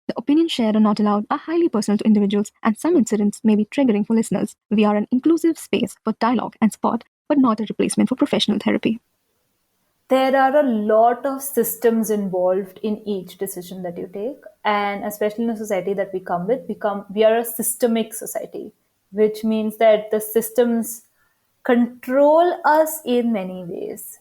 The opinions shared on Not Aloud are highly personal to individuals, and some incidents may be triggering for listeners. We are an inclusive space for dialogue and support, but not a replacement for professional therapy. There are a lot of systems involved in each decision that you take, and especially in a society that we are a systemic society, which means that the systems control us in many ways,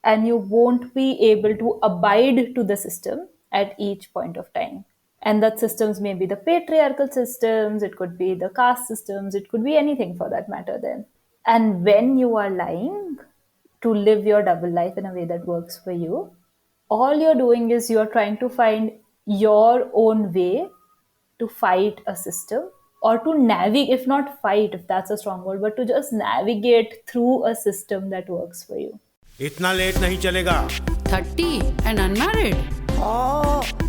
and you won't be able to abide to the system at each point of time. And that systems may be the patriarchal systems, it could be the caste systems, it could be anything for that matter then. And when you are lying to live your double life in a way that works for you, all you're doing is you're trying to find your own way to fight a system, or to navigate, if not fight, if that's a strong word, but to just navigate through a system that works for you. इतना late नहीं चलेगा 30 and unmarried.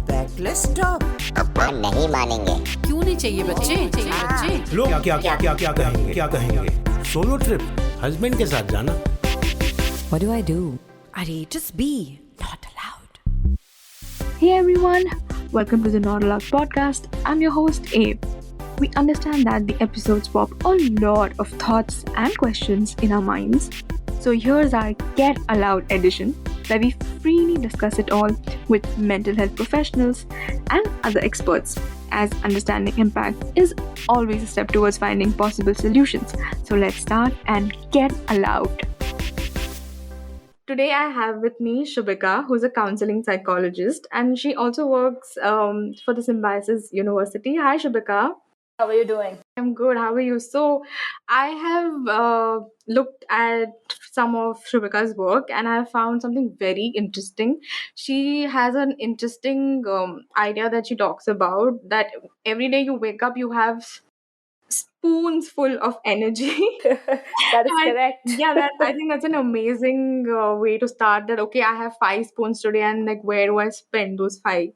Backless stop अब्बा नहीं मानेंगे। क्यों नहीं चाहिए बच्चे? लोग क्या कहेंगे सोलो ट्रिप हस्बैंड के साथ जाना What do I do? Arey, just be not allowed. Hey everyone, welcome to the Not Aloud podcast. I'm your host Abe. We understand that the episodes pop a lot of thoughts and questions in our minds. So here's our Get Aloud edition, where we freely discuss it all with mental health professionals and other experts, as understanding impact is always a step towards finding possible solutions. So let's start and get aloud. Today I have with me Shubhika, who's a counseling psychologist, and she also works for the Symbiosis University. Hi Shubhika. How are you doing? I'm good. How are you? So, I have looked at some of Shubhika's work and I have found something very interesting. She has an interesting idea that she talks about, that every day you wake up, you have spoons full of energy. That is And correct. yeah, I think that's an amazing way to start. That okay, I have 5 spoons today, and like, where do I spend those 5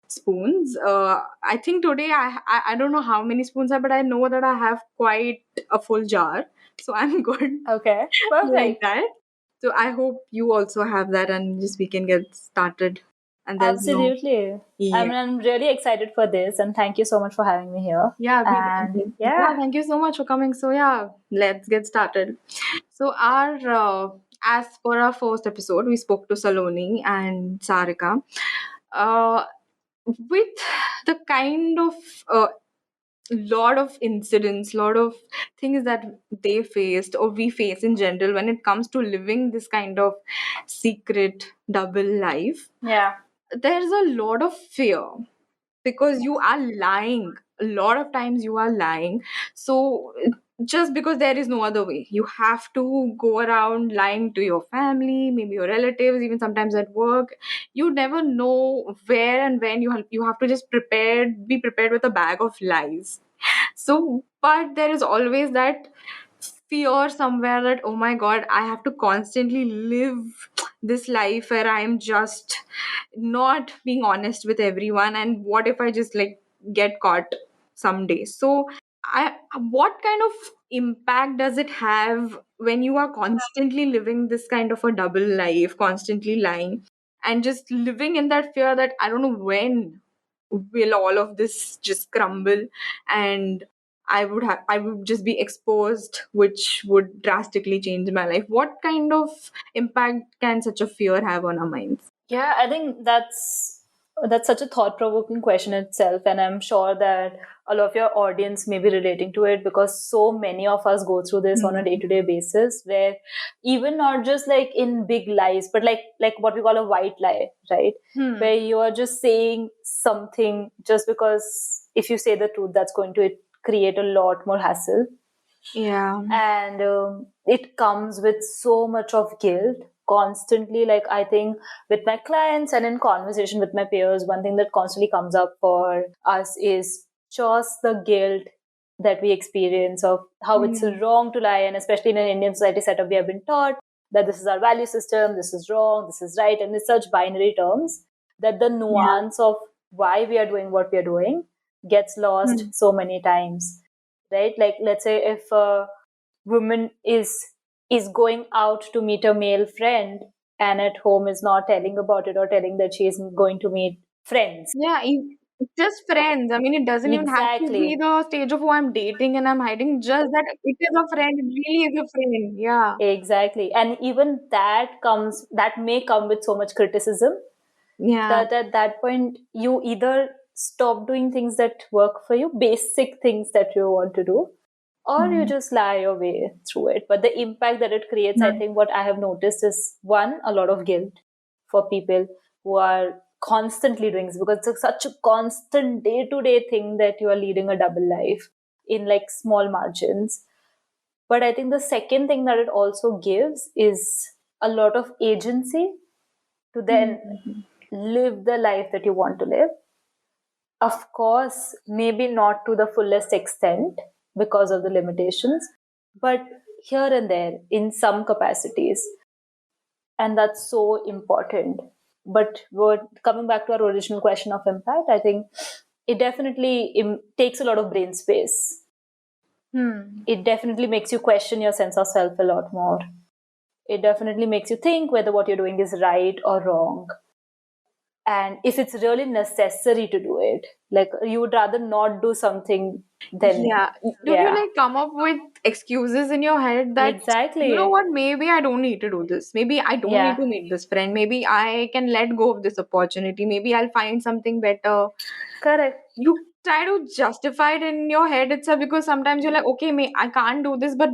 spoons? I think today I don't know how many spoons are, but I know that I have quite a full jar, so I'm good Okay, like perfect. that. So I hope you also have that, and just we can get started. And there's no Absolutely. yeah. I'm really excited for this, and thank you so much for having me here. Yeah, And yeah, thank you so much for coming. So yeah, let's get started. So our as for our first episode, we spoke to Saloni and Sarika. With the kind of lot of incidents, lot of things that they faced or we face in general when it comes to living this kind of secret double life, yeah, there's a lot of fear because you are lying. A lot of times you are lying. So just because there is no other way, you have to go around lying to your family, maybe your relatives, even sometimes at work. You never know where and when you have to just be prepared with a bag of lies. So, but there is always that fear somewhere that, oh my god, I have to constantly live this life where I am just not being honest with everyone, and what if I just like get caught someday? So I what kind of impact does it have when you are constantly living this kind of a double life, constantly lying and just living in that fear that I don't know when will all of this just crumble, and I would just be exposed, which would drastically change my life. What kind of impact can such a fear have on our minds? yeah. I think that's such a thought-provoking question itself, and I'm sure that a lot of your audience may be relating to it, because so many of us go through this on a day-to-day basis, where even not just like in big lies, but like what we call a white lie, right? Where you are just saying something just because if you say the truth, that's going to create a lot more hassle. Yeah. And it comes with so much of guilt constantly. Like, I think with my clients and in conversation with my peers, one thing that constantly comes up for us is just the guilt that we experience of how it's wrong to lie. And especially in an Indian society setup, we have been taught that this is our value system, this is wrong, this is right, and it's such binary terms that the nuance of why we are doing what we are doing gets lost so many times, right? Like, let's say if a woman is going out to meet a male friend, and at home is not telling about it, or telling that she is going to meet friends. Yeah, Just friends. I mean, it doesn't even have to be Exactly. the stage of who I'm dating and I'm hiding. Just that it is a friend. It really is a friend. Yeah. Exactly. And even that may come with so much criticism Yeah. that at that point you either stop doing things that work for you, basic things that you want to do, or you Mhm. just lie your way through it. But the impact that it creates, I think what I have noticed is one, a lot of guilt for people who are constantly doing this, because it's such a constant day to day thing that you are leading a double life in like small margins. But I think the second thing that it also gives is a lot of agency to then Mhm. live the life that you want to live. Of course, maybe not to the fullest extent because of the limitations, but here and there in some capacities. And that's so important. But coming back to our original question of impact, I think it definitely takes a lot of brain space. Hmm. It definitely makes you question your sense of self a lot more. It definitely makes you think whether what you're doing is right or wrong. And if it's really necessary to do it, like you would rather not do something than, Yeah. Don't you yeah, like come up with excuses in your head that, you know exactly. what, maybe I don't need to do this. Maybe I don't need Yeah, to meet this friend. Maybe I can let go of this opportunity. Maybe I'll find something better. correct. You try to justify it in your head itself because sometimes you're like, okay, I can't do this, but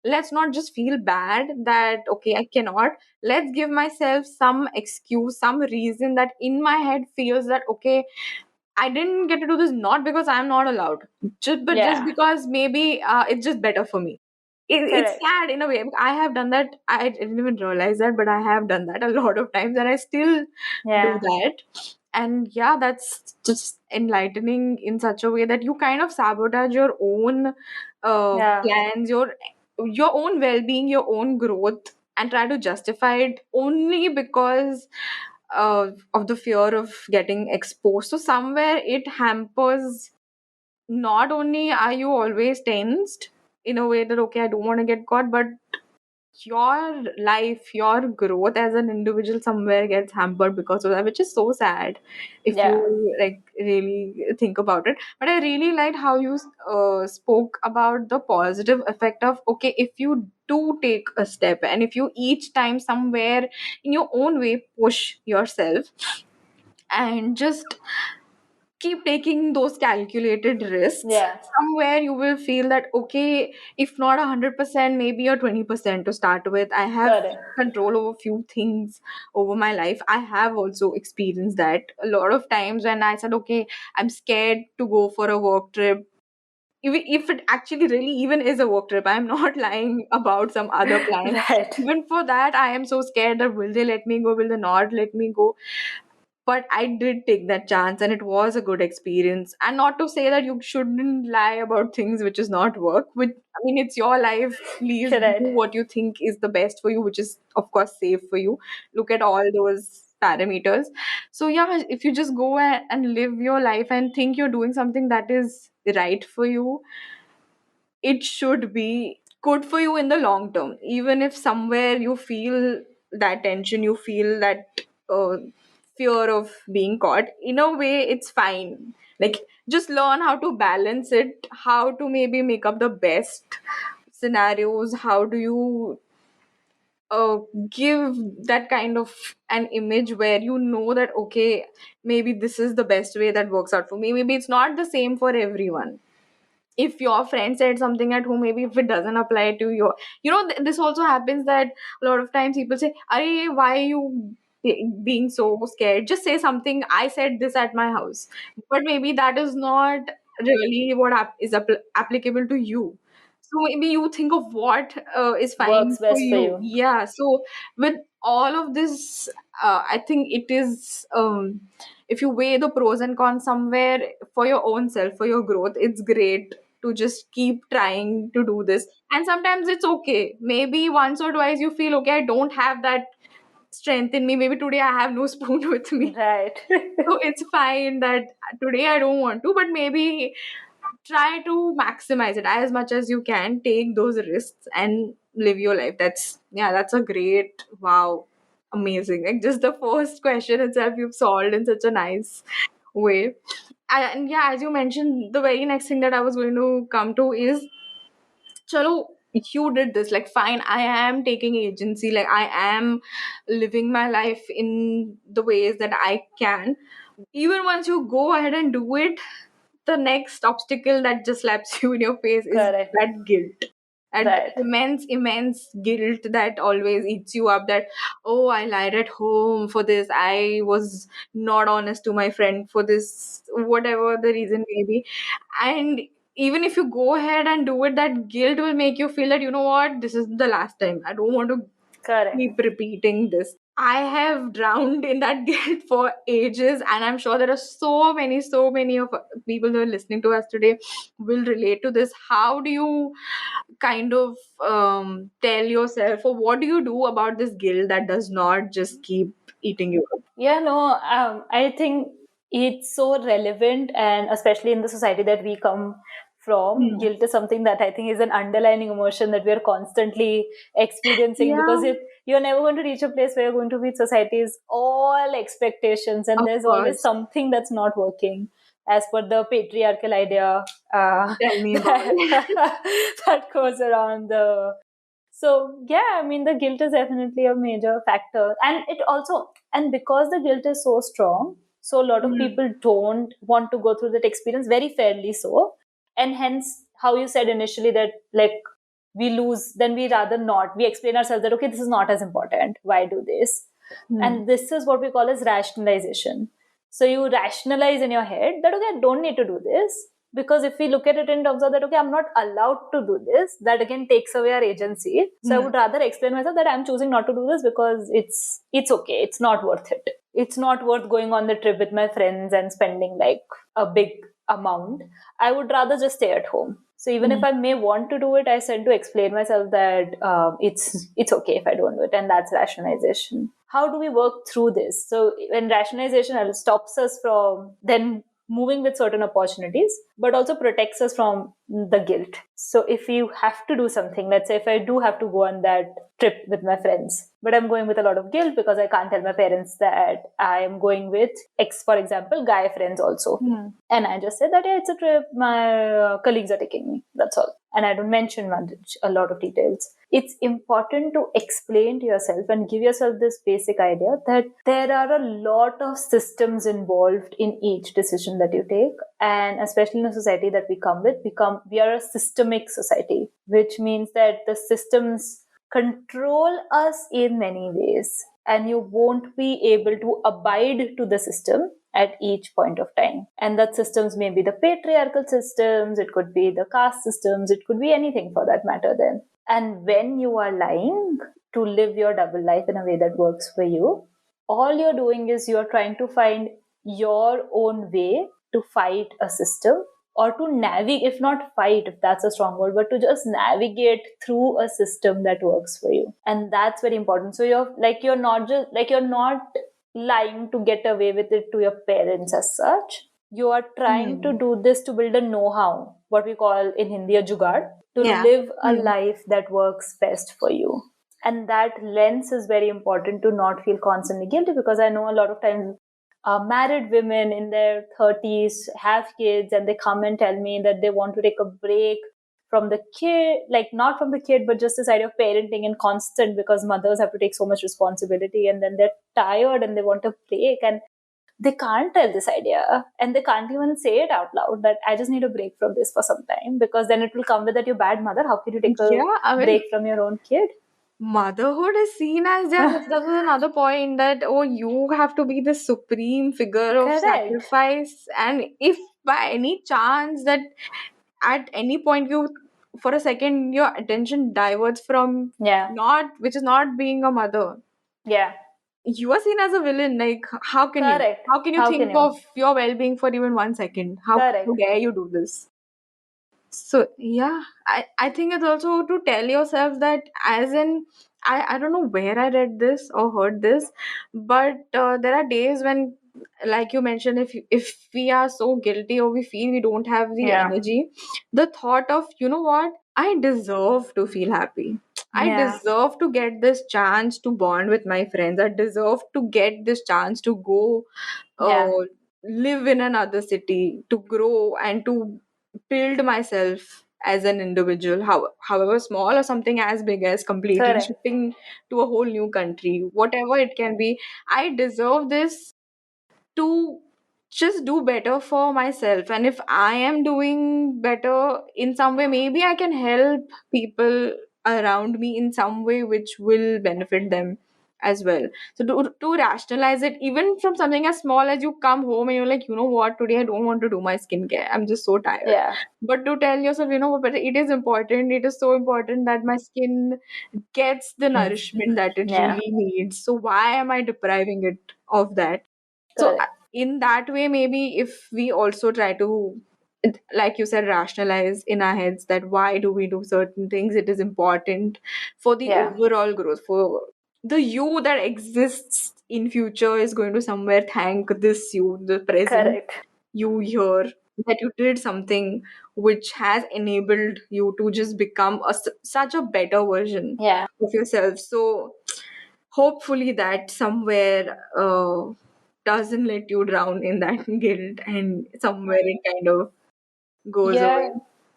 let's not just feel bad that, okay, I cannot. Let's give myself some excuse, some reason that in my head feels that, okay, I didn't get to do this not because I'm not allowed, just Yeah, because maybe it's just better for me. It's correct. sad in a way. I have done that. I didn't even realize that, but I have done that a lot of times, and I still do Yeah, that. And yeah, that's just enlightening in such a way that you kind of sabotage your own yeah, plans, your own well-being, your own growth, and try to justify it only because of the fear of getting exposed. So somewhere it hampers. Not only are you always tensed in a way that, okay, I don't want to get caught, but your life, your growth as an individual somewhere gets hampered because of that, which is so sad if you yeah, like really think about it. But I really liked how you spoke about the positive effect of, okay, if you do take a step and if you each time somewhere in your own way push yourself and just keep taking those calculated risks, yeah, somewhere you will feel that, okay, if not 100%, maybe a 20% to start with. I have correct. control over few things over my life. I have also experienced that a lot of times when I said, okay, I'm scared to go for a work trip. If it actually really even is a work trip, I'm not lying about some other plans. Right, Even for that, I am so scared that will they let me go, will they not let me go. But I did take that chance and it was a good experience. And not to say that you shouldn't lie about things which is not work, which, I mean, it's your life. Please do correct. what you think is the best for you, which is of course safe for you. Look at all those parameters. So yeah, if you just go and live your life and think you're doing something that is right for you, it should be good for you in the long term. Even if somewhere you feel that tension, you feel that uh, fear of being caught, in a way it's fine. Like, just learn how to balance it, how to maybe make up the best scenarios, how do you uh, give that kind of an image where you know that, okay, maybe this is the best way that works out for me. Maybe it's not the same for everyone. If your friend said something at home, maybe if it doesn't apply to you, this also happens that a lot of times people say, "Arey, why are you being so scared? Just say something. I said this at my house," but maybe that is not really what is applicable to you. So maybe you think of what is fine Works for best for you. you. Yeah. So with all of this, I think it is. If you weigh the pros and cons somewhere for your own self, for your growth, it's great to just keep trying to do this. And sometimes it's okay. Maybe once or twice you feel, okay, I don't have that strength in me. Maybe today I have no spoon with me. Right. So it's fine that today I don't want to, but maybe try to maximize it as much as you can. Take those risks and live your life. That's a great, wow, amazing. Like, just the first question itself you've solved in such a nice way. And yeah, as you mentioned, the very next thing that I was going to come to is, chalo, you did this, like fine, I am taking agency, like I am living my life in the ways that I can. Even once you go ahead and do it, the next obstacle that just slaps you in your face is Correct. that guilt. And Right. immense guilt that always eats you up, that, oh, I lied at home for this, I was not honest to my friend for this, whatever the reason may be. And even if you go ahead and do it, that guilt will make you feel that, you know what, this is the last time, I don't want to Correct. keep repeating this. I have drowned in that guilt for ages, and I'm sure there are so many of people who are listening to us today will relate to this. How do you kind of tell yourself, or what do you do about this guilt that does not just keep eating you up? Yeah, no, I think it's so relevant, and especially in the society that we come from, Hmm. guilt is something that I think is an underlying emotion that we are constantly experiencing, Yeah, because you're never going to reach a place where you're going to meet society's all expectations, and of there's always course. something that's not working as per the patriarchal idea Tell me about it. that, that goes around the. So yeah, I mean the guilt is definitely a major factor, and it also, and because the guilt is so strong, so a lot of Hmm. people don't want to go through that experience, very fairly so, and hence how you said initially that like we lose, then we rather not. We explain ourselves that okay, this is not as important. Why do this? Hmm. And this is what we call as rationalization. So you rationalize in your head that okay, I don't need to do this, because if we look at it in terms of that okay, I'm not allowed to do this, that again takes away our agency. So I Hmm. would rather explain myself that I'm choosing not to do this because it's okay, it's not worth it. It's not worth going on the trip with my friends and spending like a big amount. I would rather just stay at home. So even if Hmm. I may want to do it, I tend to explain myself that it's okay if I don't do it, and that's rationalization. How do we work through this? So when rationalization stops us from then moving with certain opportunities, but also protects us from the guilt. So if you have to do something, let's say if I do have to go on that trip with my friends, but I'm going with a lot of guilt because I can't tell my parents that I am going with X, for example, guy friends also. Hmm. And I just said that, yeah, it's a trip, my colleagues are taking me. That's all. And I don't mention a lot of details. It's important to explain to yourself and give yourself this basic idea that there are a lot of systems involved in each decision that you take. And especially in a society that we are a systemic society, which means that the systems control us in many ways, and you won't be able to abide to the system at each point of time. And that systems may be the patriarchal systems, it could be the caste systems, it could be anything for that matter then. And when you are lying to live your double life in a way that works for you, all you're doing is you're trying to find your own way to fight a system, or to navigate, if not fight, if that's a strong word, but to just navigate through a system that works for you. And that's very important. So you're not lying to get away with it to your parents as such. You are trying to Hmm. do this to build a know-how, what we call in Hindi a jugaad, to Yeah. live a Hmm. life that works best for you. And that lens is very important, to not feel constantly guilty, because I know a lot of times married women in their 30s have kids and they come and tell me that they want to take a break from the kid, like not from the kid, but just this idea of parenting and constant, because mothers have to take so much responsibility, and then they're tired and they want a break, and they can't tell this idea, and they can't even say it out loud that I just need a break from this for some time, because then it will come with that you're bad mother. How can you take a Yeah, I mean, break from your own kid? motherhood is seen as, yeah, that was another point, that, oh, you have to be the supreme figure of Correct. sacrifice. And if by any chance that at any point you, for a second, your attention diverts from Yeah. not, which is not being a mother, Yeah. you are seen as a villain. Like, Correct. how can you How can think you? of your well-being for even 1 second? How Correct. dare you do this? So yeah, I think it's also to tell yourself that, as in, I don't know where I read this or heard this, but there are days when, like you mentioned, if we are so guilty or we feel we don't have the Yeah. energy, the thought of, you know what, I deserve to feel happy. I Yeah. deserve to get this chance to bond with my friends. I deserve to get this chance to go Yeah. live in another city, to grow and to build myself as an individual, however small or something as big as completely Correct. shifting to a whole new country, whatever it can be. I deserve this to just do better for myself. And if I am doing better in some way, maybe I can help people around me in some way which will benefit them as well. So to rationalize it, even from something as small as you come home and you're like, you know what, today I don't want to do my skincare, I'm just so tired. Yeah. But to tell yourself, you know what, but it is important, it is so important that my skin gets the Hmm. nourishment that it Yeah. really needs. So why am I depriving it of that? So Correct. in that way, maybe if we also try to, like you said, rationalize in our heads that why do we do certain things, it is important for the Yeah. overall growth, for the you that exists in future is going to somewhere thank this you, the present Correct. you here, that you did something which has enabled you to just become such a better version Yeah. of yourself. So hopefully that somewhere doesn't let you drown in that guilt, and somewhere it kind of goes away.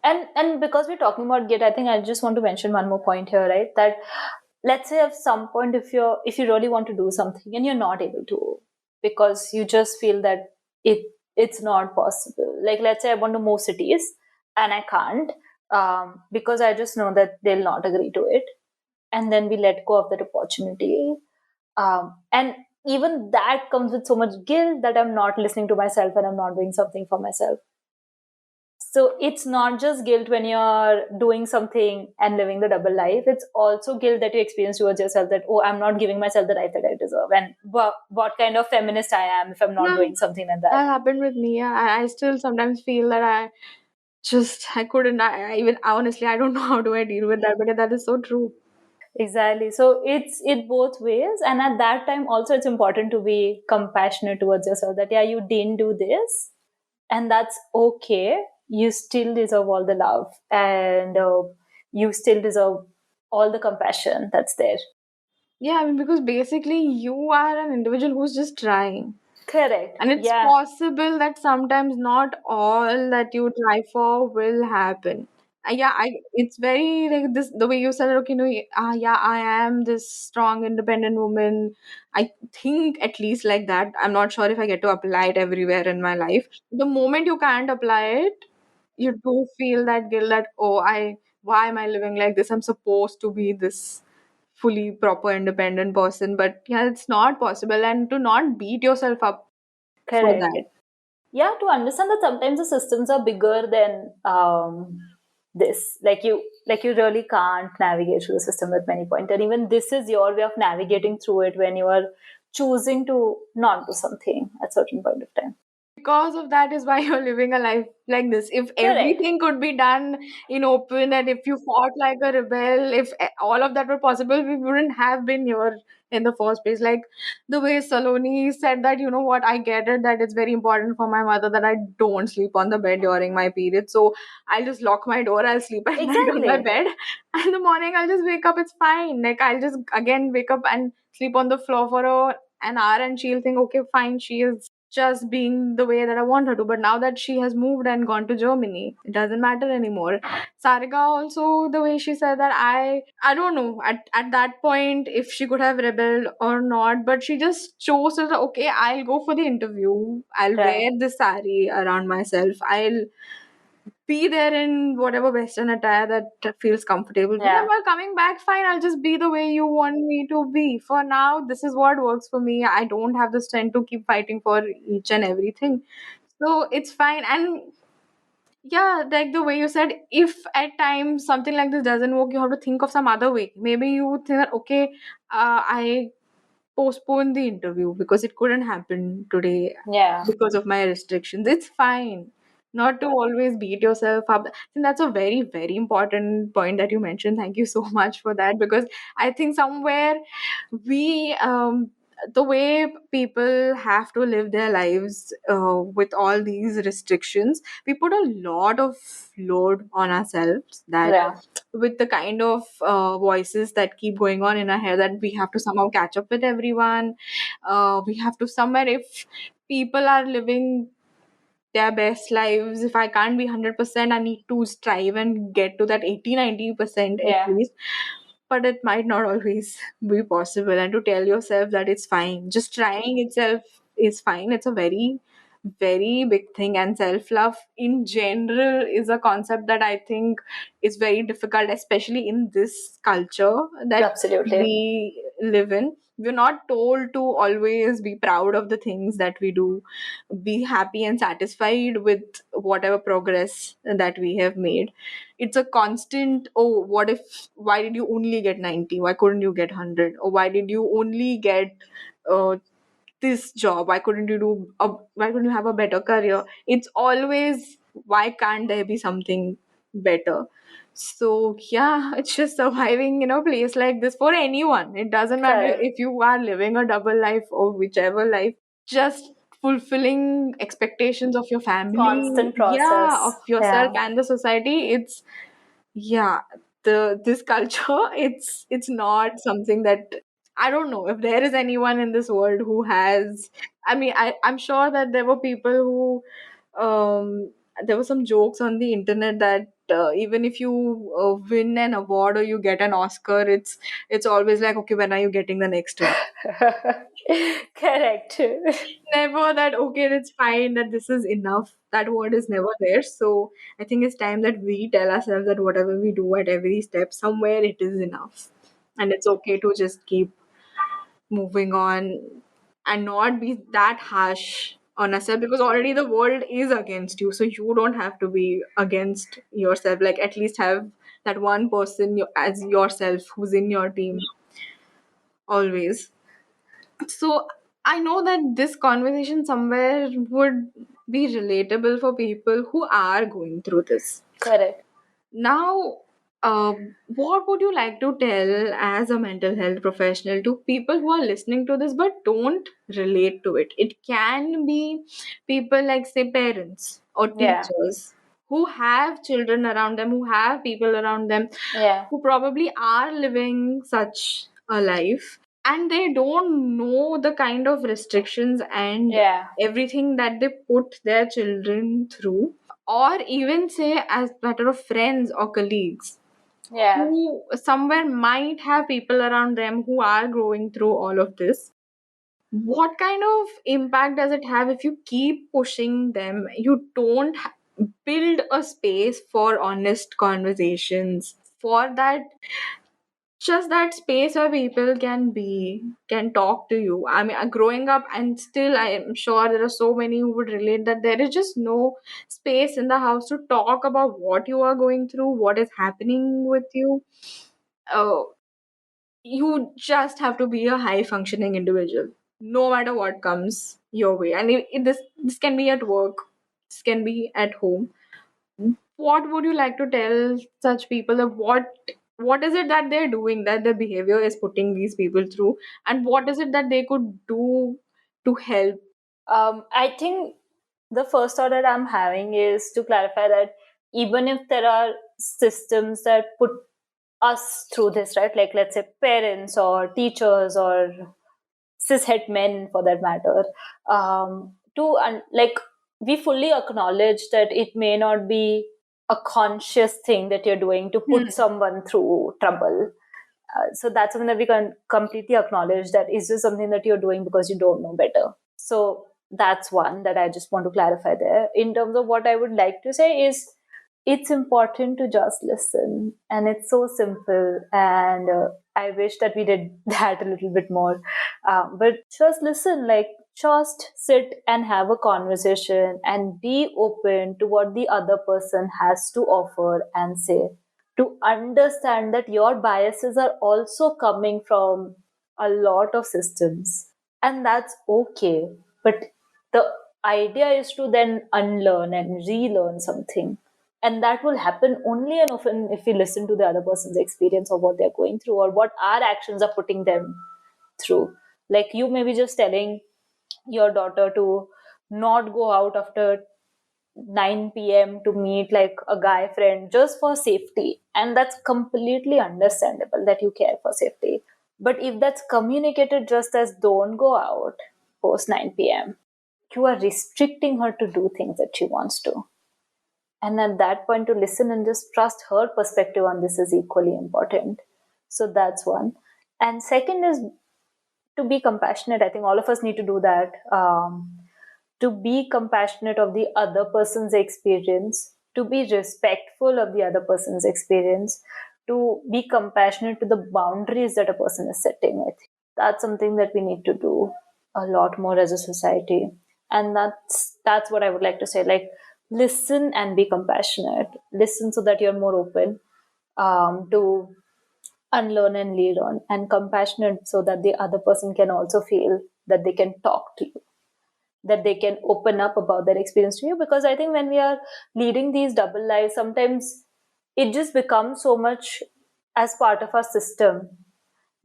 Yeah. And because we're talking about guilt, I think I just want to mention one more point here, right? That let's say at some point, if you really want to do something and you're not able to, because you just feel that it's not possible. Like let's say I want to move cities and I can't, because I just know that they'll not agree to it, and then we let go of that opportunity. And even that comes with so much guilt that I'm not listening to myself and I'm not doing something for myself. So it's not just guilt when you're doing something and living the double life. It's also guilt that you experience towards yourself that, oh, I'm not giving myself the life that I deserve. And what kind of feminist I am if I'm not Yeah, doing something like that. that happened with me. Yeah, I still sometimes feel that I couldn't. I even honestly, I don't know how do I deal with that, but that is so true. Exactly. So it's it both ways. And at that time also it's important to be compassionate towards yourself that, yeah, you didn't do this and that's okay. You still deserve all the love and you still deserve all the compassion that's there. Yeah, I mean, because basically you are an individual who's just trying. Correct. And it's Yeah. possible that sometimes not all that you try for will happen. Yeah, it's very like this, the way you said, okay, no, yeah, I am this strong, independent woman. I think at least like that. I'm not sure if I get to apply it everywhere in my life. The moment you can't apply it, you do feel that guilt that, oh, why am I living like this? I'm supposed to be this fully proper independent person. But yeah, it's not possible. And to not beat yourself up for Correct. that. Yeah, to understand that sometimes the systems are bigger than this. Like you really can't navigate through the system at many points. And even this is your way of navigating through it when you are choosing to not do something at certain point of time. Because of that is why you're living a life like this. If Correct. everything could be done in open, and if you fought like a rebel, if all of that were possible, we wouldn't have been here in the first place. Like the way Saloni said that, you know what, I get it that it's very important for my mother that I don't sleep on the bed during my period. So I'll just lock my door, I'll sleep at night on my Exactly. bed. And in the morning I'll just wake up, it's fine. Like I'll just again wake up and sleep on the floor for an hour, and she'll think, okay, fine, she is just being the way that I want her to. But now that she has moved and gone to Germany, it doesn't matter anymore. Sarika also, the way she said that, I don't know at that point if she could have rebelled or not, but she just chose to, okay, I'll go for the interview. I'll Right. wear the sari around myself. I'll be there in whatever Western attire that feels comfortable. But then Yeah. while coming back, fine, I'll just be the way you want me to be. For now, this is what works for me. I don't have the strength to keep fighting for each and everything. So it's fine. And yeah, like the way you said, if at times something like this doesn't work, you have to think of some other way. Maybe you think that, okay, I postpone the interview because it couldn't happen today Yeah. because of my restrictions. It's fine. Not to always beat yourself up. I think that's a very, very important point that you mentioned. Thank you so much for that, because I think somewhere we the way people have to live their lives with all these restrictions, we put a lot of load on ourselves, that Yeah, with the kind of voices that keep going on in our head, that we have to somehow catch up with everyone. We have to somewhere, if people are living their best lives, if I can't be 100%, I need to strive and get to that 80-90% at yeah, least. But it might not always be possible, and to tell yourself that it's fine, just trying itself is fine. It's a very, very big thing. And self love in general is a concept that I think is very difficult, especially in this culture that absolutely. we live in. We're not told to always be proud of the things that we do, be happy and satisfied with whatever progress that we have made. It's a constant, oh, what if, why did you only get 90? Why couldn't you get 100? Or why did you only get uh, this job? Why couldn't you have a better career? It's always, why can't there be something better? So yeah, it's just surviving in a place like this for anyone. It doesn't matter Correct. if you are living a double life or whichever life, just fulfilling expectations of your family, Constant yeah, of process. yourself Yeah, and the society. It's, yeah, the this culture, it's not something that, I don't know if there is anyone in this world who has, I mean, I'm sure that there were people who, there were some jokes on the internet that even if you win an award or you get an Oscar, it's always like, okay, when are you getting the next one? correct. Never that, okay, that's fine, that this is enough. That word is never there. So I think it's time that we tell ourselves that whatever we do at every step, somewhere it is enough. And it's okay to just keep moving on and not be that harsh on yourself, because already the world is against you. So you don't have to be against yourself. Like, at least have that one person as yourself who's in your team always. So I know that this conversation somewhere would be relatable for people who are going through this. Correct. Now, what would you like to tell as a mental health professional to people who are listening to this but don't relate to it? It can be people like, say, parents or Yeah, teachers who have children around them, who have people around them, yeah, who probably are living such a life, and they don't know the kind of restrictions and yeah, everything that they put their children through, or even say as matter of friends or colleagues yeah. who somewhere might have people around them who are going through all of this. What kind of impact does it have if you keep pushing them, you don't build a space for honest conversations, for that, just that space where people can talk to you. I mean, growing up, and still I am sure there are so many who would relate, that there is just no space in the house to talk about what you are going through, what is happening with you. uh, you just have to be a high functioning individual no matter what comes your way. And this can be at work, this can be at home. What would you like to tell such people of what is it that they're doing, that their behavior is putting these people through, and what is it that they could do to help? I think the first thought that I'm having is to clarify that even if there are systems that put us through this, right? Like, let's say parents or teachers or cishet men for that matter, like, we fully acknowledge that it may not be a conscious thing that you're doing to put Hmm. someone through trouble. So that's something that we can completely acknowledge, that is just something that you're doing because you don't know better. So that's one that I just want to clarify there. In terms of what I would like to say is, it's important to just listen, and it's so simple, and I wish that we did that a little bit more. But just listen, like, just sit and have a conversation and be open to what the other person has to offer and say, to understand that your biases are also coming from a lot of systems, and that's okay. But the idea is to then unlearn and relearn something, and that will happen only and often if we listen to the other person's experience of what they're going through or what our actions are putting them through. Like you may be just telling your daughter to not go out after 9 p.m. to meet like a guy friend just for safety. And that's completely understandable that you care for safety. But if that's communicated just as don't go out post 9 p.m., you are restricting her to do things that she wants to. And at that point, to listen and just trust her perspective on this is equally important. So that's one. And second is to be compassionate. I think all of us need to do that. To be compassionate of the other person's experience, to be respectful of the other person's experience, to be compassionate to the boundaries that a person is setting with. That's something that we need to do a lot more as a society. And that's what I would like to say. Like, listen and be compassionate. Listen so that you're more open to unlearn and lead on, and compassionate so that the other person can also feel that they can talk to you, that they can open up about their experience to you. Because I think when we are leading these double lives, sometimes it just becomes so much as part of our system,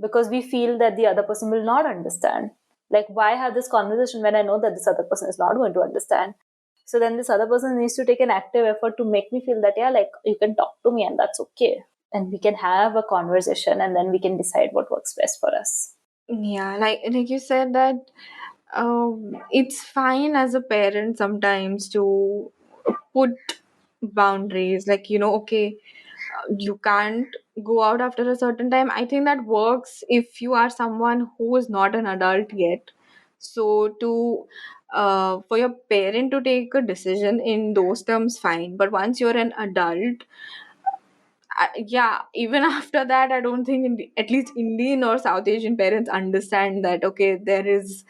because we feel that the other person will not understand. Like, why have this conversation when I know that this other person is not going to understand? So then this other person needs to take an active effort to make me feel that, yeah, like you can talk to me and that's okay. And we can have a conversation and then we can decide what works best for us. Yeah, like you said that it's fine as a parent sometimes to put boundaries, like, okay, you can't go out after a certain time. I think that works if you are someone who is not an adult yet. So to for your parent to take a decision in those terms, fine. But once you're an adult, yeah, even after that, I don't think at least Indian or South Asian parents understand that, okay, there is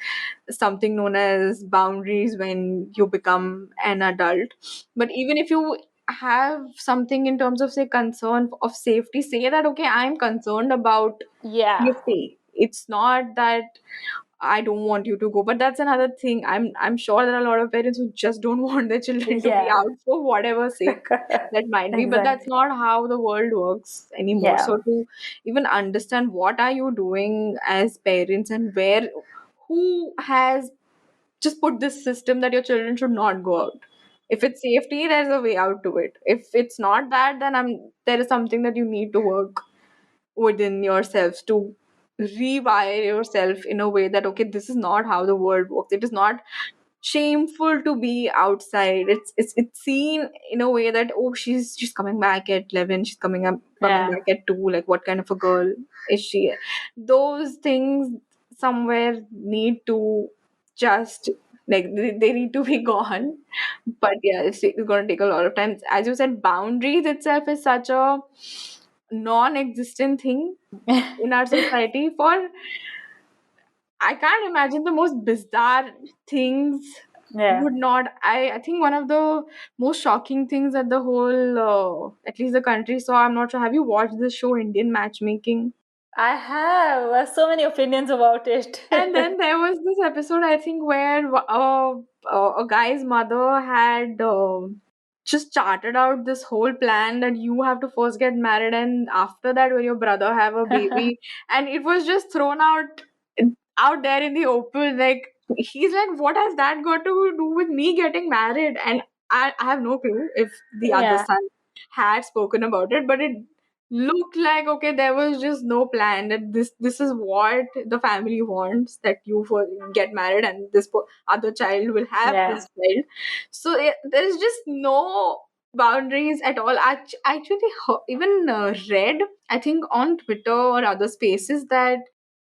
something known as boundaries when you become an adult. But even if you have something in terms of, say, concern of safety, say that, okay, I'm concerned about Yeah. safety. It's not that I don't want you to go. But that's another thing. I'm sure there are a lot of parents who just don't want their children to be Yeah. out for whatever sake that might be. But that's Exactly. not how the world works anymore. Yeah. So to even understand what are you doing as parents, and who has just put this system that your children should not go out. If it's safety, there's a way out to it. If it's not that, then there is something that you need to work within yourselves to rewire yourself in a way that, okay, this is not how the world works. It is not shameful to be outside. It's seen in a way that, oh, she's coming back at 11, she's coming Yeah. back at 2, like what kind of a girl is she? Those things somewhere need to just, like, they need to be gone. But yeah, it's going to take a lot of time. As you said, boundaries itself is such a non-existent thing in our society. For I can't imagine the most bizarre things Yeah. would not. I think one of the most shocking things that the whole at least the country saw. I'm not sure. Have you watched this show Indian Matchmaking? I have so many opinions about it. And then there was this episode, I think, where a guy's mother had just charted out this whole plan that you have to first get married, and after that, when your brother have a baby, and it was just thrown out there in the open. Like, he's like, what has that got to do with me getting married? And I have no clue if the other Yeah. son had spoken about it, but it looked like, okay, there was just no plan that this is what the family wants, that you get married and this other child will have Yeah. this child. So there's just no boundaries at all. Actually, even read, I think, on Twitter or other spaces that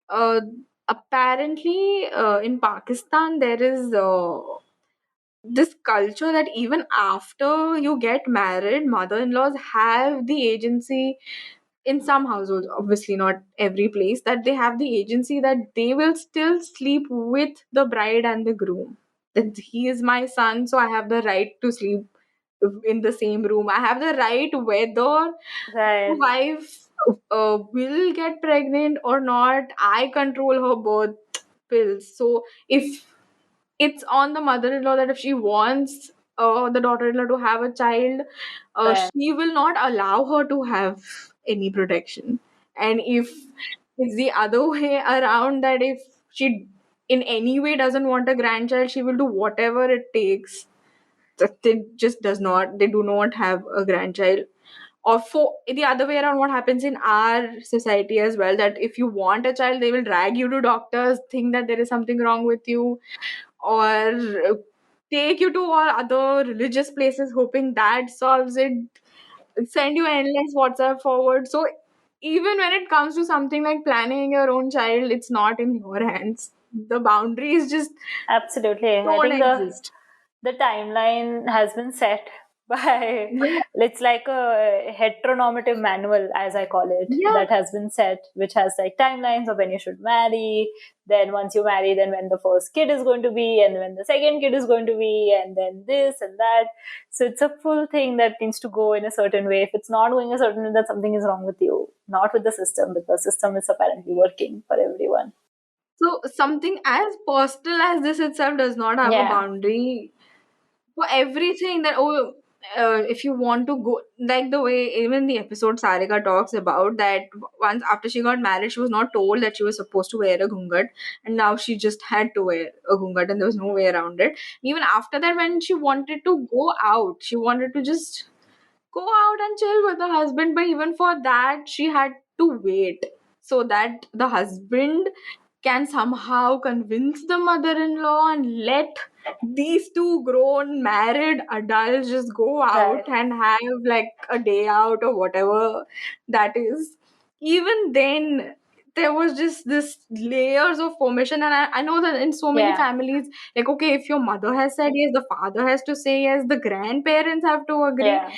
uh, apparently in Pakistan there is this culture that even after you get married, mother-in-laws have the agency in some households, obviously not every place, that they have the agency that they will still sleep with the bride and the groom. That he is my son, so I have the right to sleep in the same room. I have the right whether the Right. wife will get pregnant or not. I control her birth pills. So if it's on the mother-in-law that if she wants the daughter-in-law to have a child, Right. she will not allow her to have any protection. And if it's the other way around, that if she in any way doesn't want a grandchild, she will do whatever it takes. That they do not have a grandchild. Or for the other way around, what happens in our society as well, that if you want a child, they will drag you to doctors, think that there is something wrong with you, or take you to all other religious places hoping that solves it, send you endless WhatsApp forward. So even when it comes to something like planning your own child, it's not in your hands. The boundaries just Absolutely. I don't think exist. the timeline has been set by, Yeah. it's like a heteronormative manual, as I call it, Yeah. that has been set, which has like timelines of when you should marry, then once you marry, then when the first kid is going to be, and when the second kid is going to be, and then this and that. So it's a full thing that needs to go in a certain way. If it's not going a certain way, then something is wrong with you, not with the system, because the system is apparently working for everyone. So something as personal as this itself does not have a Yeah. boundary for everything. That if you want to go, like the way even the episode Sarika talks about, that once after she got married, she was not told that she was supposed to wear a ghungat, and now she just had to wear a ghungat, and there was no way around it. Even after that, when she wanted to go out, she wanted to just go out and chill with the husband, but even for that she had to wait so that the husband can somehow convince the mother-in-law and let these two grown married adults just go out Right. and have like a day out or whatever that is. Even then there was just this layers of permission, and I know that in so many Yeah. families, like, okay, if your mother has said yes, the father has to say yes, the grandparents have to agree, Yeah.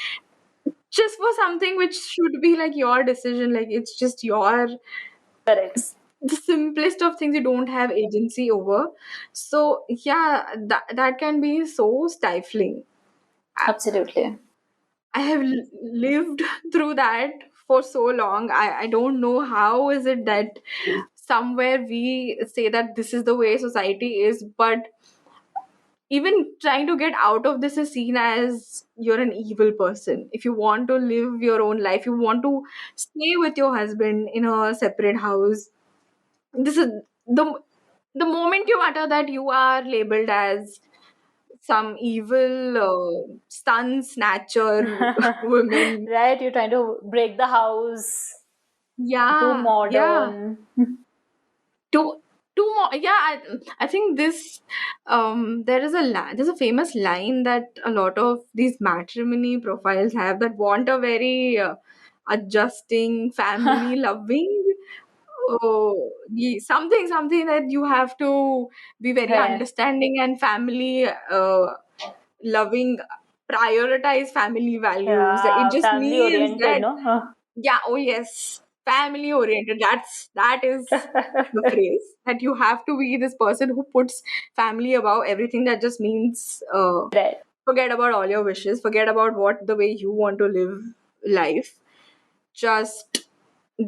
just for something which should be like your decision. Like, it's just your Correct. the simplest of things you don't have agency over. So yeah, that can be so stifling. i, Absolutely. I have lived through that for so long. I don't know how is it that somewhere we say that this is the way society is, but even trying to get out of this is seen as you're an evil person. If you want to live your own life, you want to stay with your husband in a separate house, this is the the moment you utter that, you are labeled as some evil sun snatcher woman. Right? You're trying to break the house, too Yeah. modern. Two two more. Yeah, I think this there's a famous line that a lot of these matrimony profiles have, that want a very adjusting, family loving, something that you have to be very Right. understanding and family loving, prioritize family values. It Yeah, just family means oriented, that, no? yeah, oh yes, family oriented. That is the phrase, that you have to be this person who puts family above everything. That just means Right. forget about all your wishes, forget about what the way you want to live life. Just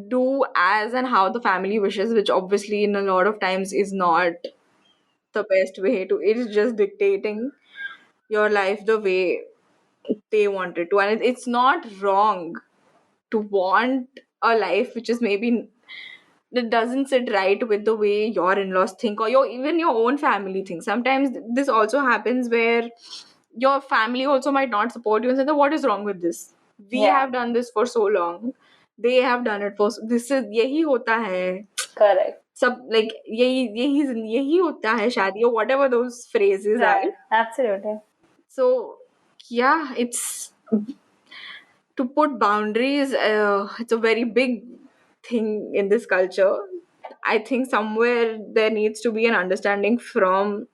do as and how the family wishes, which obviously in a lot of times is not the best way to. It is just dictating your life the way they want it to, and it's not wrong to want a life which is maybe that doesn't sit right with the way your in-laws think, or even your own family thinks. Sometimes this also happens where your family also might not support you and say that, what is wrong with this, we Yeah, have done this for so long, they have done it for this is यही होता है correct. सब, like यही होता है शादी, or whatever those phrases are. Right. Absolutely. So yeah, it's to put boundaries, it's a very big thing in this culture. I think somewhere there needs to be an understanding from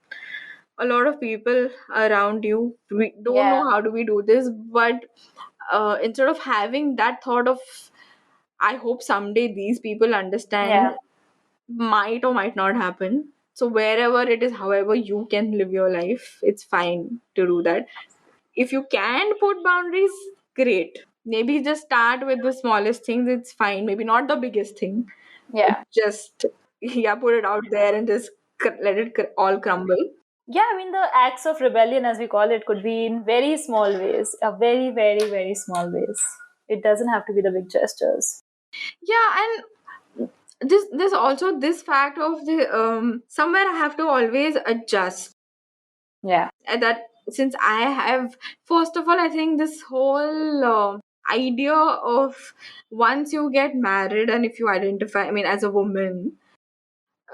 a lot of people around you. We don't Yeah. know how do we do this, but instead of having that thought of, I hope someday these people understand, Yeah. might or might not happen. So wherever it is, however you can live your life, it's fine to do that. If you can put boundaries, great. Maybe just start with the smallest things, it's fine. Maybe not the biggest thing. Yeah. Just yeah, put it out there and just let it all crumble. Yeah, I mean, the acts of rebellion, as we call it, could be in very small ways, very, very, very small ways. It doesn't have to be the big gestures. Yeah, and there's also this fact of the somewhere I have to always adjust. Yeah. That since I have, first of all, I think this whole idea of once you get married and if you identify, I mean, as a woman,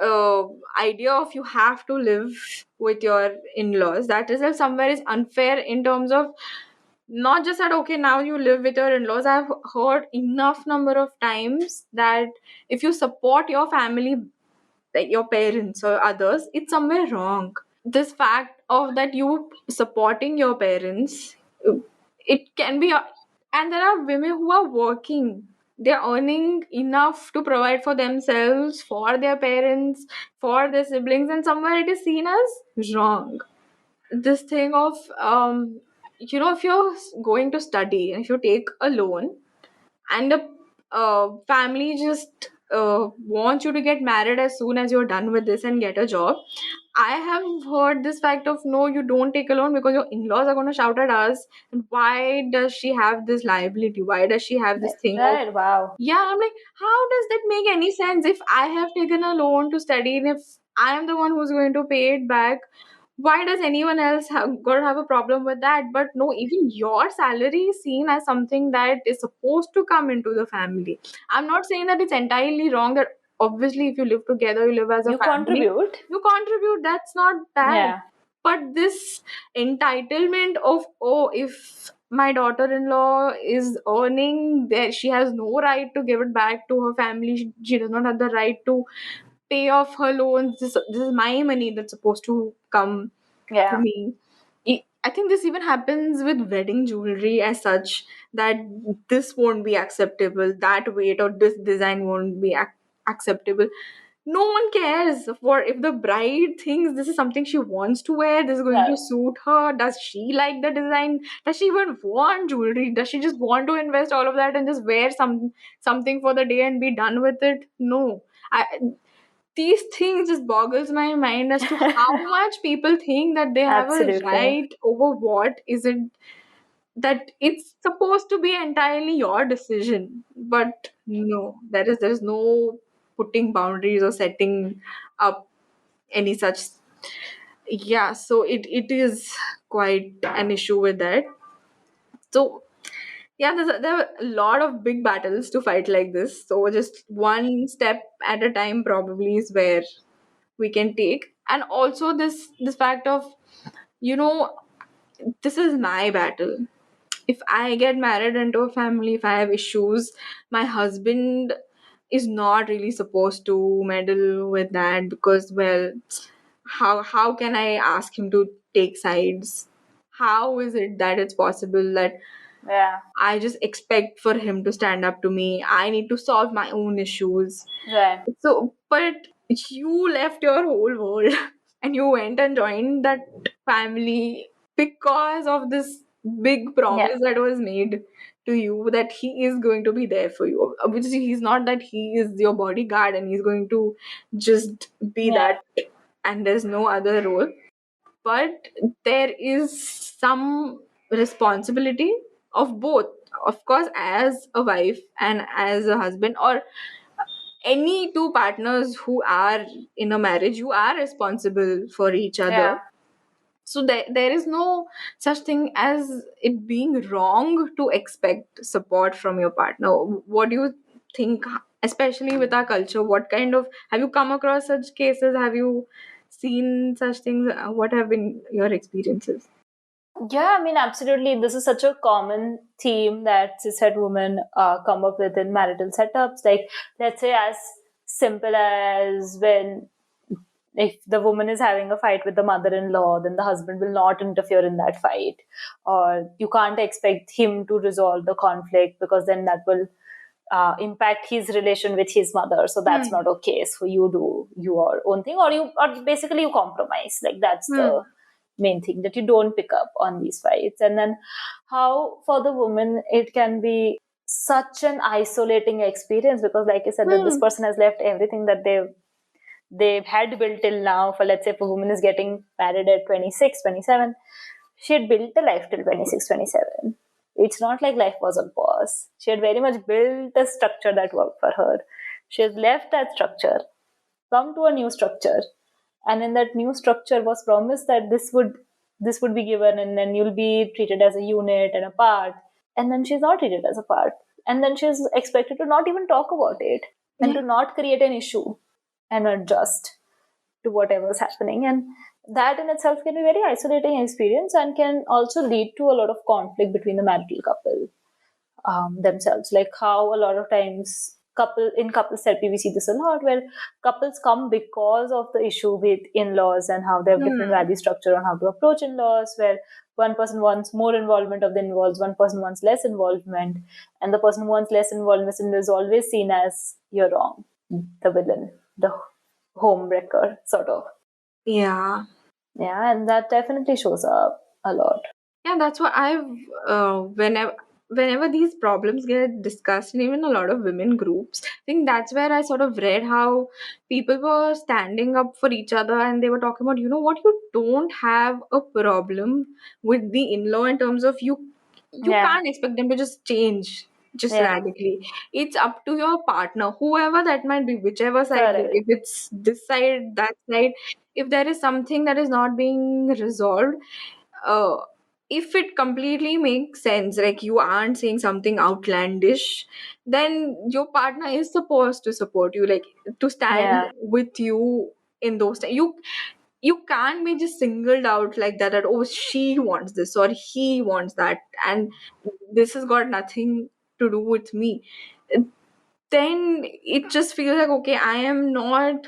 uh, idea of you have to live with your in-laws, that is somewhere is unfair in terms of not just that okay now you live with your in-laws. I've heard enough number of times that if you support your family, like your parents or others, it's somewhere wrong. This fact of that you supporting your parents, it can be and there are women who are working, they're earning enough to provide for themselves, for their parents, for their siblings, and somewhere it is seen as wrong. This thing of if you're going to study and if you take a loan and the family just wants you to get married as soon as you're done with this and get a job. I have heard this fact of no, you don't take a loan because your in-laws are going to shout at us. And why does she have this liability? Why does she have this thing of Right. Wow. yeah? I'm like, how does that make any sense? If I have taken a loan to study and if I am the one who's going to pay it back, why does anyone else going to have a problem with that? But no, even your salary is seen as something that is supposed to come into the family. I'm not saying that it's entirely wrong that obviously if you live together, you live as a You family, contribute. you contribute, that's not bad. Yeah. But this entitlement of oh, if my daughter-in-law is earning there, she has no right to give it back to her family. She does not have the right to pay off her loans. This is my money that's supposed to come to Yeah. me. I think this even happens with wedding jewelry as such, that this won't be acceptable, that weight or this design won't be acceptable. No one cares for if the bride thinks this is something she wants to wear, this is going to Right. suit her. Does she like the design? Does she even want jewelry? Does she just want to invest all of that and just wear something for the day and be done with it? No. I These things just boggles my mind as to how much people think that they have a Absolutely. right over what is it, that it's supposed to be entirely your decision. But no, there is no putting boundaries or setting up any such. Yeah, so it is quite an issue with that. So yeah, there are a lot of big battles to fight like this, so just one step at a time probably is where we can take. And also this fact of you know this is my battle. If I get married into a family, if I have issues, my husband is not really supposed to meddle with that, because well, how can I ask him to take sides? How is it that it's possible that Yeah. I just expect for him to stand up to me? I need to solve my own issues. Right. So, but you left your whole world and you went and joined that family because of this big Yeah. promise that was made to you that he is going to be there for you. Obviously, he's not that he is your bodyguard and he's going to just be Yeah. that and there's no other role. But there is some responsibility of both. Of course, as a wife and as a husband, or any two partners who are in a marriage, you are responsible for each other. Yeah. So there is no such thing as it being wrong to expect support from your partner. What do you think, especially with our culture? What kind of, have you come across such cases? Have you seen such things? What have been your experiences? Yeah, I mean, absolutely. This is such a common theme that cishet women come up with in marital setups. Like, let's say, as simple as when if the woman is having a fight with the mother-in-law, then the husband will not interfere in that fight, or you can't expect him to resolve the conflict because then that will impact his relation with his mother. So that's Hmm. not okay. So you do your own thing, or basically you compromise. Like that's Hmm. the main thing, that you don't pick up on these fights. And then how for the woman it can be such an isolating experience, because like I said, that this Hmm. person has left everything that they've had built till now. For let's say if a woman is getting married at 26, 27, she had built a life till 26, 27. It's not like life was on pause. She had very much built a structure that worked for her. She has left that structure, come to a new structure, and in that new structure was promised that this would be given, and then you'll be treated as a unit and a part, and then she's not treated as a part, and then she's expected to not even talk about it and Yeah. to not create an issue and adjust to whatever's happening. And that in itself can be a very isolating experience and can also lead to a lot of conflict between the marital couple themselves. Like how a lot of times couples therapy we see this a lot, where couples come because of the issue with in-laws and how they have different Hmm. value structure on how to approach in-laws, where one person wants more involvement of the in-laws, one person wants less involvement, and the person who wants less involvement is always seen as you're wrong, the villain, the home wrecker, sort of. Yeah. Yeah, and that definitely shows up a lot. Yeah, that's what I've whenever these problems get discussed in even a lot of women groups, I think that's where I sort of read how people were standing up for each other and they were talking about, you know what, you don't have a problem with the in-law in terms of you Yeah, can't expect them to just change just yeah, radically. It's up to your partner, whoever that might be, whichever side, like correct. if it's this side, that side, if there is something that is not being resolved, uh, if it completely makes sense, like you aren't saying something outlandish, then your partner is supposed to support you, like to stand Yeah, with you in those times. You can't be just singled out like that, that oh, she wants this or he wants that, and this has got nothing to do with me. Then it just feels like, okay, I am not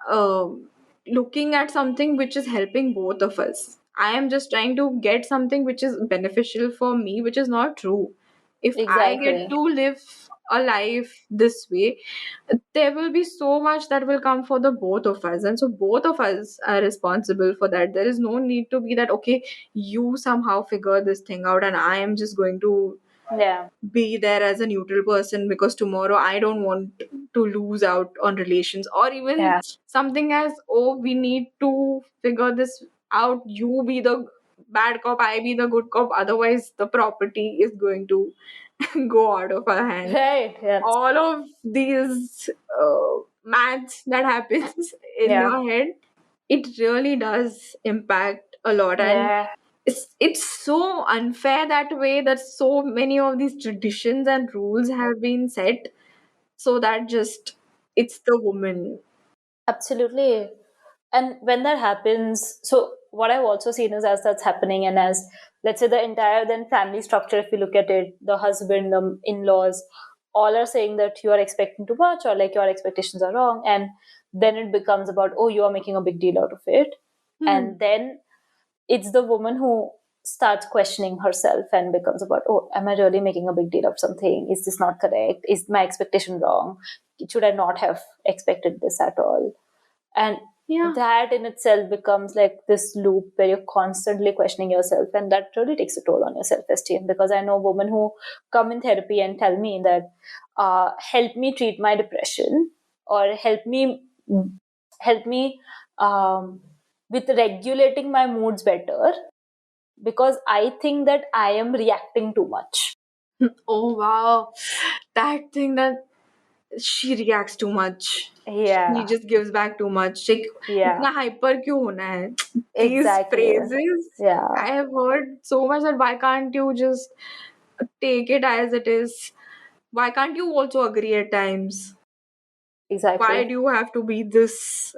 um looking at something which is helping both of us. I am just trying to get something which is beneficial for me, which is not true. If I get exactly. to live a life this way, there will be so much that will come for the both of us. And so both of us are responsible for that. There is no need to be that, okay, you somehow figure this thing out and I am just going to Yeah, be there as a neutral person because tomorrow I don't want to lose out on relations, or even yeah, something as, oh, we need to figure this out. You be the bad cop, I be the good cop. Otherwise, the property is going to go out of our hands. right. Yes, All of these maths that happens in yeah, your head, it really does impact a lot. And yeah, it's so unfair that way, that so many of these traditions and rules have been set so that just it's the woman. absolutely. And when that happens, so what I've also seen is as that's happening, and as let's say the entire then family structure, if you look at it, the husband, the in-laws, all are saying that you are expecting too much or like your expectations are wrong, and then it becomes about, oh, you are making a big deal out of it, Hmm. and then it's the woman who starts questioning herself and becomes about, oh, am I really making a big deal of something? Is this not correct? Is my expectation wrong? Should I not have expected this at all? And Yeah. that in itself becomes like this loop where you're constantly questioning yourself, and that really takes a toll on your self-esteem. Because I know women who come in therapy and tell me that help me treat my depression, or help me um, with regulating my moods better, because I think that I am reacting too much. Oh wow, that thing that she reacts too much, she Yeah, just gives back too much, like yeah, इतना hyper क्यों होना है? These exactly. phrases Yeah, I have heard so much, that why can't you just take it as it is? Why can't you also agree at times? Why exactly. do you have to be this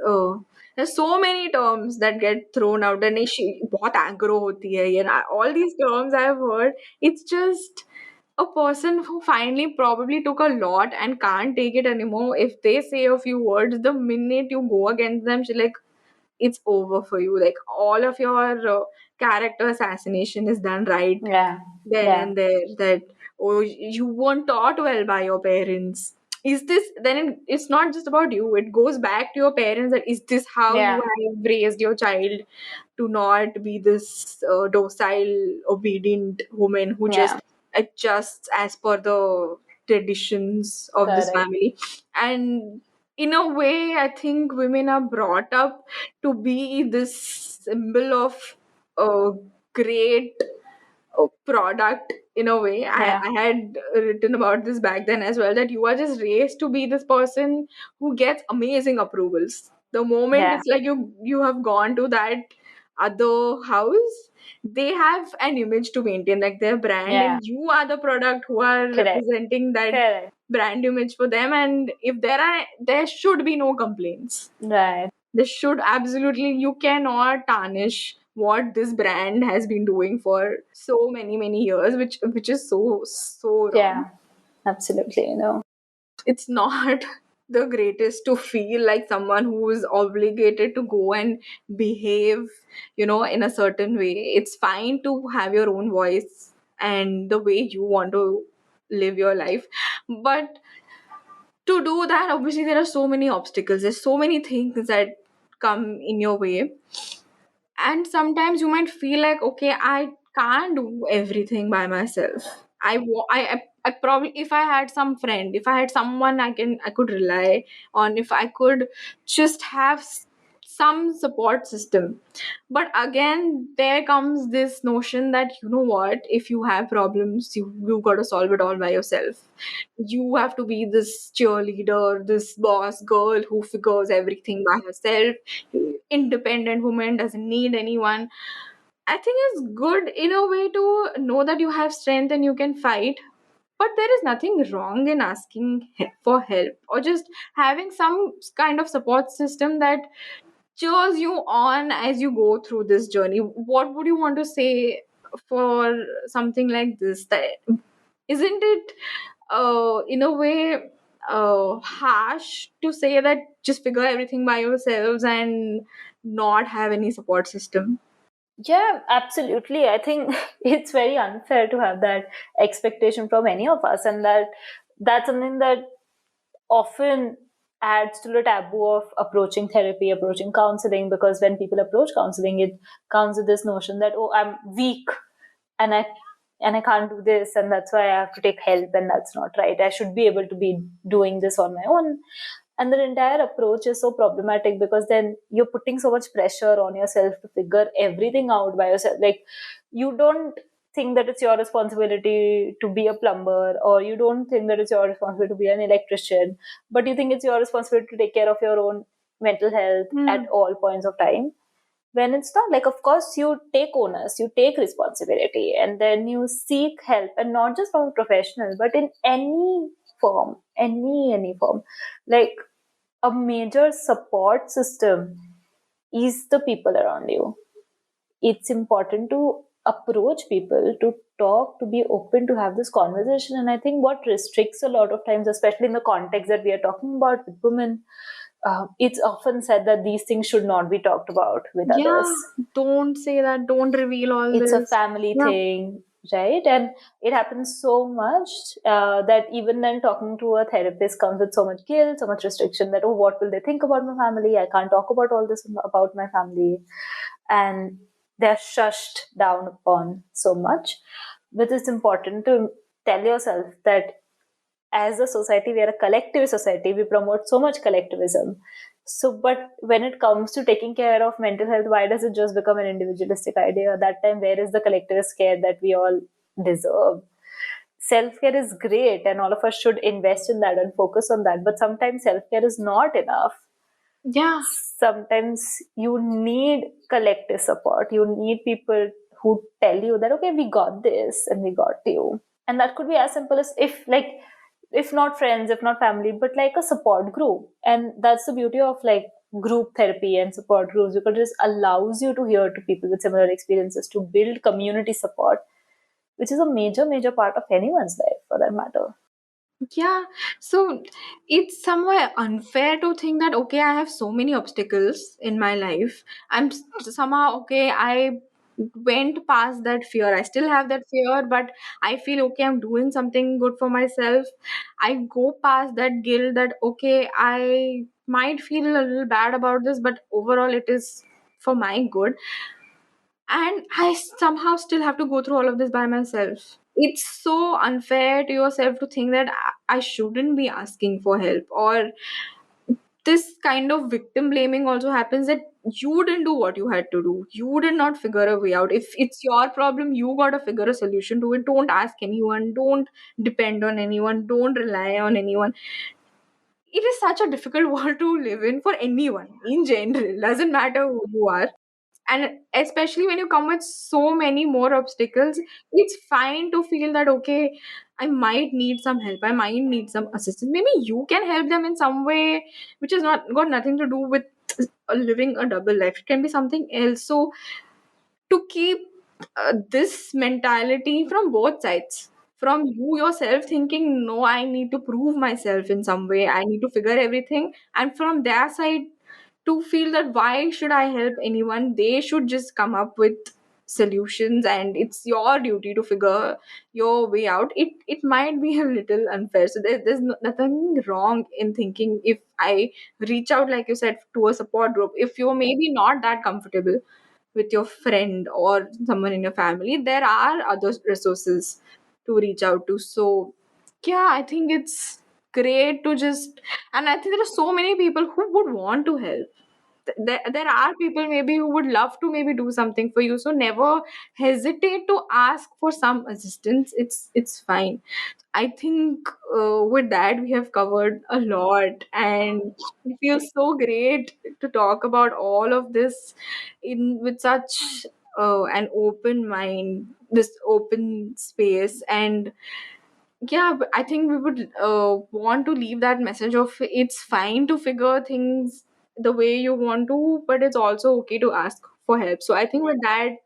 there's so many terms that get thrown out, and she बहुत aggro होती है ये ना, all these terms I have heard. It's just a person who finally probably took a lot and can't take it anymore. If they say a few words, the minute you go against them, she like, it's over for you. Like all of your character assassination is done right Yeah, then yeah, and there. That, oh, you weren't taught well by your parents. Is this then it's not just about you, it goes back to your parents, that is this how you yeah, have raised your child to not be this docile obedient woman who yeah, just adjusts as per the traditions of this correct. family. And in a way, I think women are brought up to be this symbol of a great product in a way. Yeah. I had written about this back then as well, that you are just raised to be this person who gets amazing approvals. The moment Yeah. it's like you have gone to that other house, they have an image to maintain, like their brand, Yeah. and you are the product who are Correct. representing that Correct. brand image for them. And if there should be no complaints. Right. This should absolutely, you cannot tarnish what this brand has been doing for so many years, which is so wrong. Yeah. Absolutely. It's not the greatest to feel like someone who is obligated to go and behave, in a certain way. It's fine to have your own voice and the way you want to live your life, but to do that, obviously there are so many obstacles, there's so many things that come in your way. And sometimes you might feel like, okay, I can't do everything by myself. I probably, if I had some friend, if I had someone I could rely on, if I could just have some support system. But again, there comes this notion that, you know what, if you have problems, you got to solve it all by yourself. You have to be this cheerleader, this boss girl who figures everything by herself. Independent woman doesn't need anyone. I think it's good in a way to know that you have strength and you can fight, but there is nothing wrong in asking for help, or just having some kind of support system that cheers you on as you go through this journey. What would you want to say for something like this? That isn't it, in a way, harsh to say that just figure everything by yourselves and not have any support system? Yeah, absolutely. I think it's very unfair to have that expectation from any of us, and that's something that often adds to the taboo of approaching therapy, approaching counseling, because when people approach counseling, it comes with this notion that, oh, I'm weak and I can't do this, and that's why I have to take help, and that's not right. I should be able to be doing this on my own. And the entire approach is so problematic, because then you're putting so much pressure on yourself to figure everything out by yourself. Like, you don't think that it's your responsibility to be a plumber, or you don't think that it's your responsibility to be an electrician, but you think it's your responsibility to take care of your own mental health at all points of time, when it's not. Like, of course you take onus, you take responsibility, and then you seek help, and not just from a professional, but in any form, any form. Like, a major support system is the people around you. It's important to approach people, to talk, to be open, to have this conversation. And I think what restricts a lot of times, especially in the context that we are talking about with women, it's often said that these things should not be talked about with Yeah, others. don't say that, don't reveal all It's a this. family Yeah. thing, right? And it happens so much that even then talking to a therapist comes with so much guilt, so much restriction, that, oh, what will they think about my family? I can't talk about all this about my family. And they're shushed down upon so much. But it's important to tell yourself that as a society, we are a collective society. We promote so much collectivism. So, but when it comes to taking care of mental health, why does it just become an individualistic idea? That time, where is the collectivist care that we all deserve? Self care is great, and all of us should invest in that and focus on that. But sometimes self care is not enough. Yeah. Sometimes you need collective support. You need people who tell you that, okay, we got this and we got you. And that could be as simple as, if not friends, if not family, but like a support group. And that's the beauty of like group therapy and support groups, because it just allows you to hear to people with similar experiences, to build community support, which is a major part of anyone's life for that matter. Yeah, so it's somewhere unfair to think that, okay, I have so many obstacles in my life. Somehow, okay, I went past that fear. I still have that fear, but I feel okay, I'm doing something good for myself. I go past that guilt that, okay, I might feel a little bad about this, but overall it is for my good. And I somehow still have to go through all of this by myself. It's so unfair to yourself to think that I shouldn't be asking for help, or this kind of victim blaming also happens, that you didn't do what you had to do, you did not figure a way out. If it's your problem, you got to figure a solution to it. Don't ask anyone, don't depend on anyone, don't rely on anyone. It is such a difficult world to live in for anyone in general, doesn't matter who you are. And especially when you come with so many more obstacles, it's fine to feel that, okay, I might need some help, I might need some assistance. Maybe you can help them in some way, which has not got nothing to do with living a double life. It can be something else. So to keep this mentality from both sides, from you yourself thinking, no, I need to prove myself in some way, I need to figure everything, and from their side to feel that why should I help anyone, they should just come up with solutions and it's your duty to figure your way out. It might be a little unfair. So nothing wrong in thinking, if I reach out, like you said, to a support group, if you're maybe not that comfortable with your friend or someone in your family, there are other resources to reach out to. So yeah, I think it's great to just, and I think there are so many people who would want to help. There are people maybe who would love to maybe do something for you, so never hesitate to ask for some assistance. It's fine. I think with that we have covered a lot, and it feels so great to talk about all of this in with such an open mind, this open space. And yeah, but I think we would want to leave that message of it's fine to figure things the way you want to, but it's also okay to ask for help. So I think with that,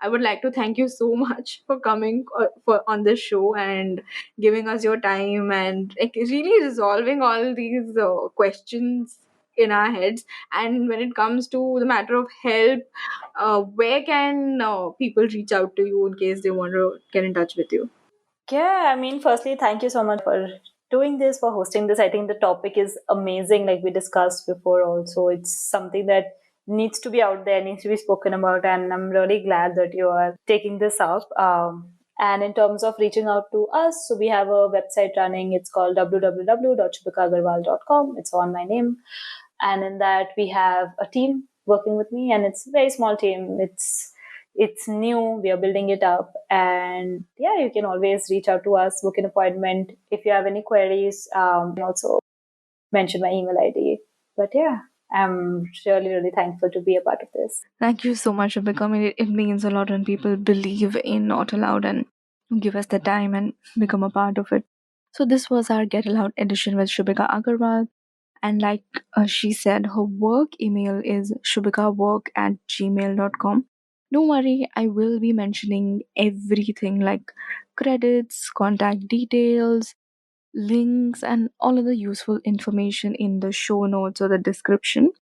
I would like to thank you so much for coming for on this show and giving us your time and like, really resolving all these questions in our heads. And when it comes to the matter of help, where can people reach out to you in case they want to get in touch with you? Yeah, I mean, firstly, thank you so much for doing this, for hosting this. I think the topic is amazing, like we discussed before, also. It's something that needs to be out there, needs to be spoken about, and I'm really glad that you are taking this up. And in terms of reaching out to us, so we have a website running. It's called www.shubhikaagarwal.com. It's on my name. And in that, we have a team working with me, and it's a very small team. It's new, we are building it up, and yeah, you can always reach out to us, book an appointment if you have any queries. Also mention my email ID. But yeah, I'm really thankful to be a part of this. Thank you so much for becoming it. It means a lot when people believe in Not Aloud and give us the time and become a part of it. So this was our Get Aloud edition with Shubhika Agarwal. And like she said, her work email is shubhikawork@gmail.com. Don't worry, I will be mentioning everything like credits, contact details, links, and all of the useful information in the show notes or the description.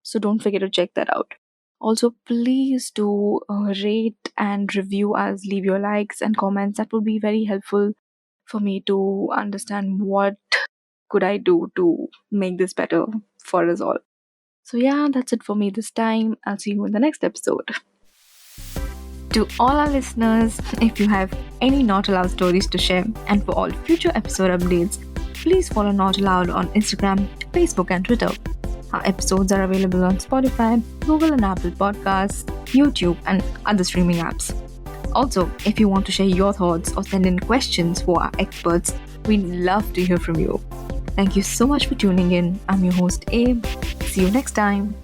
So don't forget to check that out. Also, please do rate and review us, leave your likes and comments. That would be very helpful for me to understand what could I do to make this better for us all. So yeah, that's it for me this time. I'll see you in the next episode. To all our listeners, if you have any Not Allowed stories to share, and for all future episode updates, please follow Not Allowed on Instagram, Facebook, and Twitter. Our episodes are available on Spotify, Google and Apple Podcasts, YouTube, and other streaming apps. Also, if you want to share your thoughts or send in questions for our experts, we'd love to hear from you. Thank you so much for tuning in. I'm your host, Abe. See you next time.